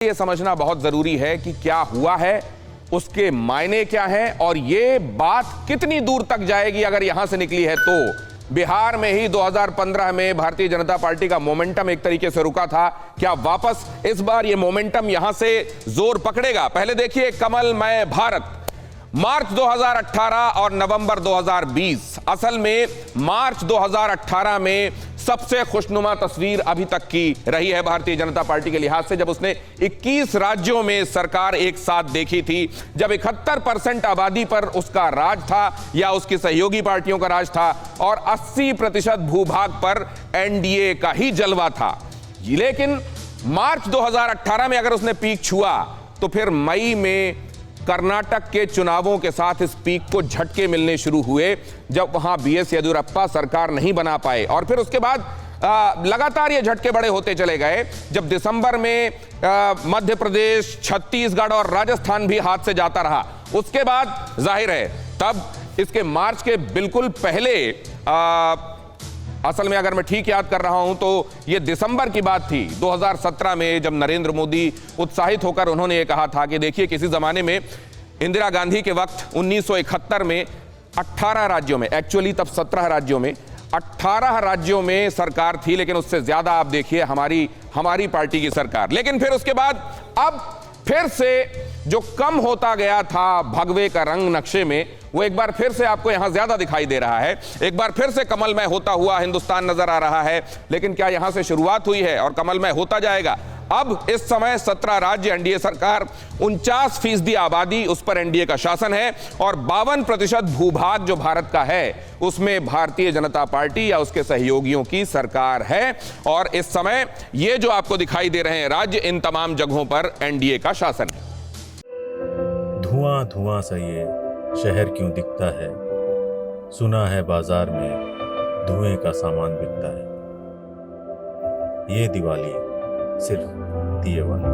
ये समझना बहुत जरूरी है कि क्या हुआ है, उसके मायने क्या हैं और ये बात कितनी दूर तक जाएगी। अगर यहां से निकली है तो बिहार में ही 2015 में भारतीय जनता पार्टी का मोमेंटम एक तरीके से रुका था, क्या वापस इस बार ये मोमेंटम यहां से जोर पकड़ेगा? पहले देखिए कमलमय भारत, मार्च 2018 और नवंबर 2020। असल में मार्च 2018 में सबसे खुशनुमा तस्वीर अभी तक की रही है भारतीय जनता पार्टी के लिहाज से, जब उसने 21 राज्यों में सरकार एक साथ देखी थी, जब 71% आबादी पर उसका राज था या उसकी सहयोगी पार्टियों का राज था और 80% भूभाग पर एनडीए का ही जलवा था। लेकिन मार्च 2018 में अगर उसने पीक छुआ तो फिर मई में कर्नाटक के चुनावों के साथ इस पीक को झटके मिलने शुरू हुए, जब वहां बीएस येदियुरप्पा सरकार नहीं बना पाए। और फिर उसके बाद लगातार ये झटके बड़े होते चले गए, जब दिसंबर में मध्य प्रदेश, छत्तीसगढ़ और राजस्थान भी हाथ से जाता रहा। उसके बाद जाहिर है तब इसके मार्च के बिल्कुल पहले असल में अगर मैं ठीक याद कर रहा हूं तो यह दिसंबर की बात थी 2017 में, जब नरेंद्र मोदी उत्साहित होकर उन्होंने ये कहा था कि देखिए किसी जमाने में इंदिरा गांधी के वक्त 1971 में 18 राज्यों में, एक्चुअली तब 17 राज्यों में, 18 राज्यों में सरकार थी, लेकिन उससे ज्यादा आप देखिए हमारी पार्टी की सरकार। लेकिन फिर उसके बाद अब फिर से जो कम होता गया था भगवे का रंग नक्शे में, वो एक बार फिर से आपको यहां ज्यादा दिखाई दे रहा है। एक बार फिर से कमलमय होता हुआ हिंदुस्तान नजर आ रहा है। लेकिन क्या यहां से शुरुआत हुई है और कमलमय होता जाएगा? अब इस समय 17 राज्य, एनडीए सरकार, 49% आबादी, उस पर एनडीए का शासन है और 52% भूभाग जो भारत का है उसमें भारतीय जनता पार्टी या उसके सहयोगियों की सरकार है। और इस समय ये जो आपको दिखाई दे रहे हैं राज्य, इन तमाम जगहों पर एनडीए का शासन है। धुआं धुआं सा ये शहर क्यों दिखता है, सुना है बाजार में धुएं का सामान बिकता है। ये दिवाली सिर्फ दिए वाली।